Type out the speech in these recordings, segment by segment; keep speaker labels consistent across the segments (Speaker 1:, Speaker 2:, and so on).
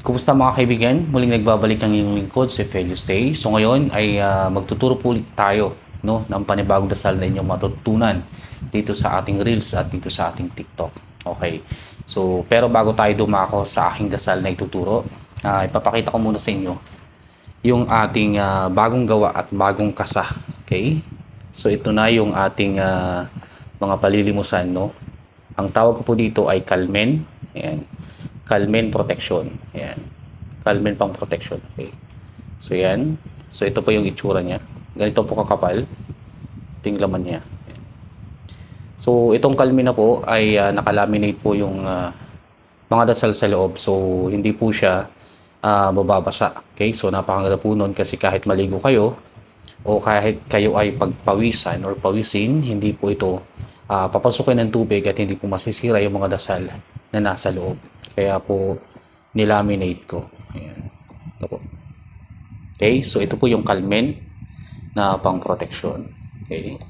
Speaker 1: Kumusta mga kaibigan? Muling nagbabalik ang inyong lingkod si Felius Day. So ngayon ay magtuturo po ulit tayo ng panibagong dasal na inyong matutunan dito sa ating Reels at dito sa ating TikTok. Okay. So pero bago tayo dumako sa aking dasal na ituturo, ipapakita ko muna sa inyo yung ating bagong gawa at bagong kasa. Okay? So ito na yung ating mga palilimusan, no? Ang tawag ko po dito ay Calmen. Ayan. Calmen protection. Ayan. Calmen pang protection. Okay. So yan. So ito po yung itsura niya. Ganito po kakapal. Ito yung laman niya. Ayan. So itong Calmen na po ay nakalaminate po yung mga dasal sa loob. So hindi po siya mababasa. Okay. So napakaganda po nun kasi kahit maligo kayo o kahit kayo ay pagpawisan or pawisin, hindi po ito papasukin ng tubig at hindi po masisira yung mga dasal na nasa loob. Kaya po nilaminate ko. Ayan. Ito po. Okay, so ito po yung Calmen na pang protection. Okay.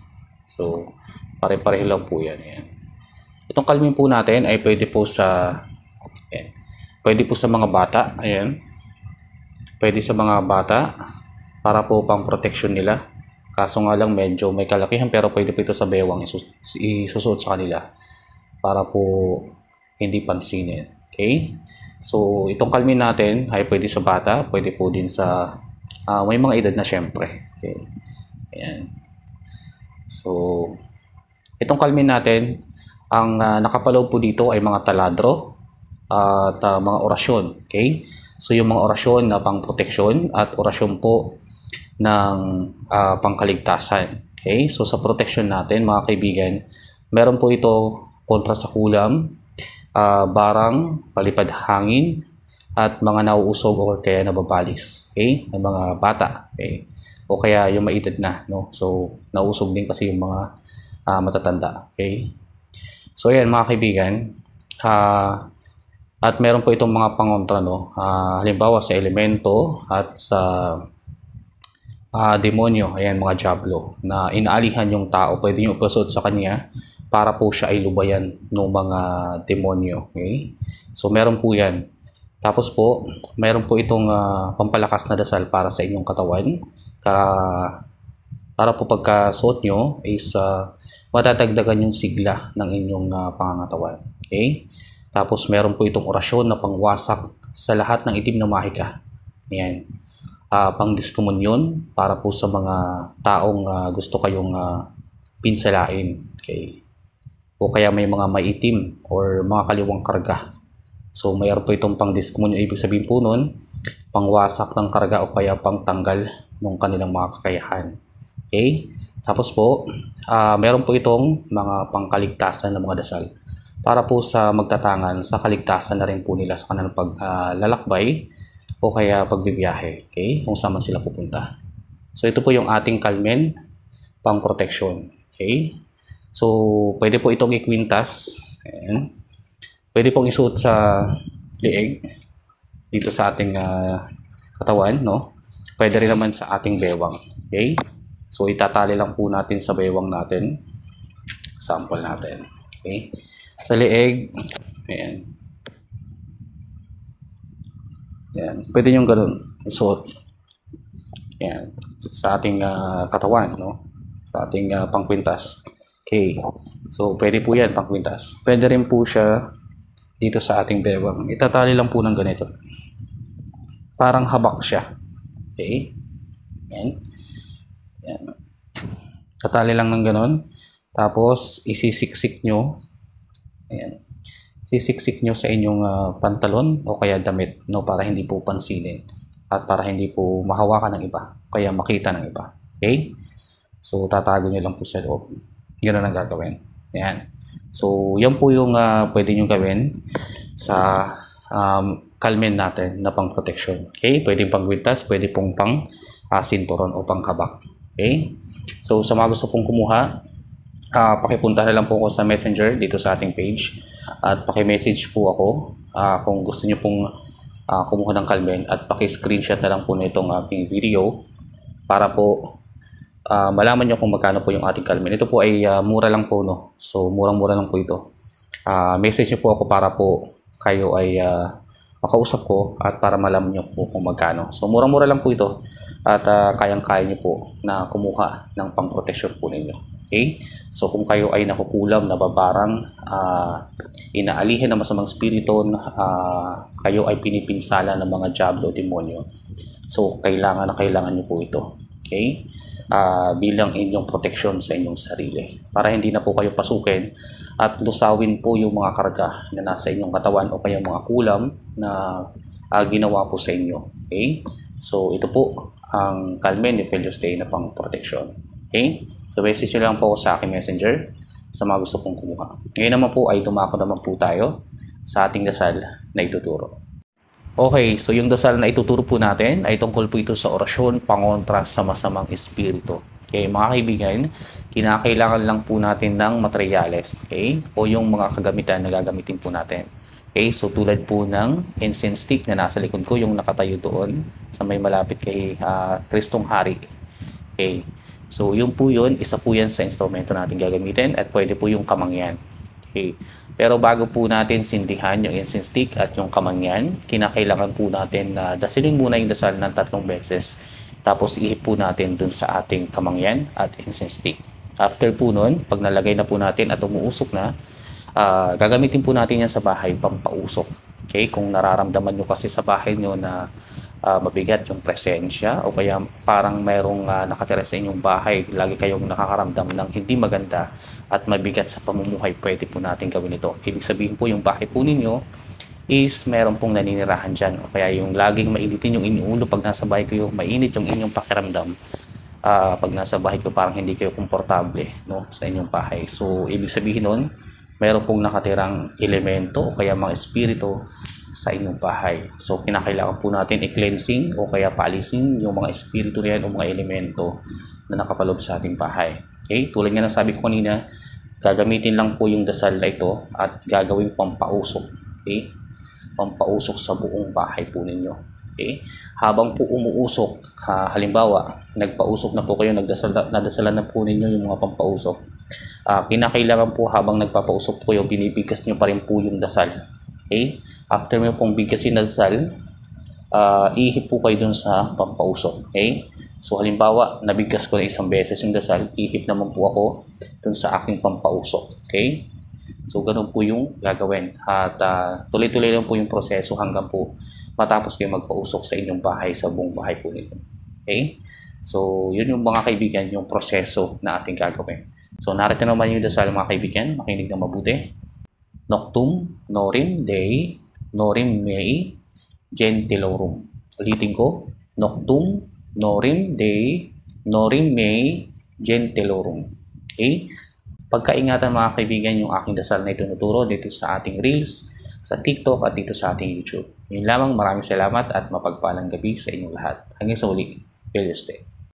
Speaker 1: So pare-pareho lang po yan. Ayan. Itong Calmen po natin ay pwede po sa mga bata. Ayan. Pwede sa mga bata para po pang protection nila. Kaso nga lang medyo may kalakihan, pero pwede po ito sa bewang isusuot sa kanila para po hindi pansinin. Okay? So itong Calmen natin ay pwede sa bata, pwede po din sa may mga edad na syempre. Okay? Ayan. So itong Calmen natin, ang nakapaloob po dito ay mga taladro at mga orasyon. Okay? So yung mga orasyon na pang proteksyon at orasyon po ng pangkaligtasan. Okay? So sa protection natin mga kaibigan, meron po ito kontra sa kulam, barang, palipad hangin, at mga nauusog o kaya nababalis. Okay? Ng mga bata. Okay? O kaya yung maedad na. No? So nauusog din kasi yung mga matatanda. Okay? So yan mga kaibigan. At meron po itong mga pangontra. No? Halimbawa sa elemento at sa demonyo. Ayan, mga diablo na inaalihan yung tao. Pwede nyo ipasod sa kanya para po siya ay lubayan ng mga demonyo. Okay? So meron po yan. Tapos po, meron po itong pampalakas na dasal para sa inyong katawan. Para po pagkasuot nyo is matadagdagan yung sigla ng inyong pangangatawan. Okay? Tapos meron po itong orasyon na pangwasak sa lahat ng itim na mahika. Ayan. Pang-diskomunyon para po sa mga taong gusto kayong pinsalain. Okay? O kaya may mga maitim or mga kaliwang karga. So mayroon po itong pang-diskomunyon. Ibig sabihin po nun, pangwasak ng karga o kaya pangtanggal ng kanilang mga kakayahan. Okay? Tapos po, meron po itong mga pangkaligtasan ng mga dasal para po sa magtatangan sa kaligtasan na rin po nila sa kanilang paglalakbay o kaya pagbibiyahe. Okay? Kung saan man sila pupunta. So ito po yung ating Calmen pang protection. Okay? So pwede po itong ikwintas. Ayan. Pwede pong isuot sa lieg dito sa ating katawan, no? Pwede rin naman sa ating bewang. Okay? So itatali lang po natin sa bewang natin. Sample natin. Okay? Sa lieg, ayan. Ayan. Pwede nyo ganun isuot. Ayan. Sa ating katawan, no? Sa ating pangkwintas. Okay. So pwede po yan pangkwintas. Pwede rin po siya dito sa ating bewang. Itatali lang po ng ganito. Parang habak siya. Okay? Ayan. Ayan. Tatali lang ng ganon. Tapos, isisiksik nyo. Ayan. Sisiksik nyo sa inyong pantalon o kaya damit, no? Para hindi po pansinin. At para hindi po mahawakan ng iba. Kaya makita ng iba. Okay? So, tatago nyo lang po sa loob. Yun ang gagawin. Ayan. So, yan po yung pwede nyo gawin sa Calmen natin na pang protection. Okay? Pwede pang gwintas, pwede pong pang sinturon o pang habak. Okay? So, sa mga gusto pong kumuha, pakipunta na lang po ako sa Messenger dito sa ating page. At paki-message po ako kung gusto nyo pong kumuha ng Calmen. At paki-screenshot na lang po na itong aking video para po malaman nyo kung magkano po yung ating Calmen. Ito po ay mura lang po, no? So murang-mura lang po ito. Message nyo po ako para po kayo ay makausap ko at para malaman nyo po kung magkano. So murang-mura lang po ito at kayang-kaya nyo po na kumuha ng pangproteksyon po ninyo. Okay? So kung kayo ay nakukulam, nababarang, inaalihin ng masamang spirito, kayo ay pinipinsala ng mga diablo o demonyo. So kailangan nyo po ito. Okay? Bilang inyong proteksyon sa inyong sarili. Para hindi na po kayo pasukin at lusawin po yung mga karga na nasa inyong katawan o kaya mga kulam na ginawa po sa inyo. Okay? So ito po ang Calmen de Felius Day na pang proteksyon. Okay? So message nyo lang po sa aking messenger sa mga gusto pong kumuha. Ngayon naman po ay dumako naman po tayo sa ating dasal na ituturo. Okay, so yung dasal na ituturo po natin ay tungkol po ito sa orasyon pangontra sa masamang espiritu. Okay, mga kaibigan, kinakailangan lang po natin ng materyales, okay? O yung mga kagamitan na gagamitin po natin. Okay, so tulad po ng incense stick na nasa likod ko, yung nakatayo doon sa may malapit kay Kristong Hari. Okay, so yun po yun, isa po yan sa instrumento natin gagamitin at pwede po yung kamangyan. Okay. Pero bago po natin sindihan yung incense stick at yung kamangyan, kinakailangan po natin na dasalin muna yung dasal ng 3 beses. Tapos ihip po natin dun sa ating kamangyan at incense stick. After po nun, pag nalagay na po natin at umuusok na, gagamitin po natin yan sa bahay pampausok. Okay? Kung nararamdaman nyo kasi sa bahay nyo na mabigat yung presensya o kaya parang mayroong nakatira sa inyong bahay, lagi kayong nakakaramdam ng hindi maganda at mabigat sa pamumuhay, pwede po natin gawin ito. Ibig sabihin po yung bahay po ninyo is meron pong naninirahan dyan o kaya yung laging mainitin yung inyong ulo pag nasa bahay kayo, mainit yung inyong pakiramdam. Pag nasa bahay ko parang hindi kayo komportable, no, sa inyong bahay. So ibig sabihin nun, meron pong nakatirang elemento o kaya mga espiritu sa inyong bahay. So kinakailangan po natin i-cleansing o kaya paalisin yung mga espiritu na yan o mga elemento na nakapaloob sa ating bahay. Okay? Tulad nga ng sabi ko kanina, gagamitin lang po yung dasal na ito at gagawing pampausok. Okay? Pampausok sa buong bahay po ninyo. Okay? Habang po umuusok, halimbawa, nagpausok na po kayo, nadasalan na po ninyo yung mga pampausok. Kinakailangan po habang nagpapausok po kayo, binibigkas nyo pa rin po yung dasal. Okay? After mo pong bigkasin na dasal, ihip po kayo dun sa pampausok. Okay? So halimbawa, nabigkas ko na 1 beses yung dasal, ihip naman po ako dun sa aking pampausok. Okay? So ganun po yung gagawin. At tuloy-tuloy lang po yung proseso hanggang po matapos kayo magpausok sa inyong bahay, sa buong bahay po ninyo. Okay? So yun yung mga kaibigan, yung proseso na ating gagawin. So narito naman yung dasal mga kaibigan, makinig na mabuti. Noctum norim Dei norim mei gentilorum. Ulitin ko, Noctum norim Dei norim mei gentilorum. Okay? Pagkaingatan mga kaibigan yung aking dasal na itinuturo dito sa ating Reels, sa TikTok at dito sa ating YouTube. Yun lamang, maraming salamat at mapagpalang gabi sa inyong lahat. Hanggang sa uli, Felius Day.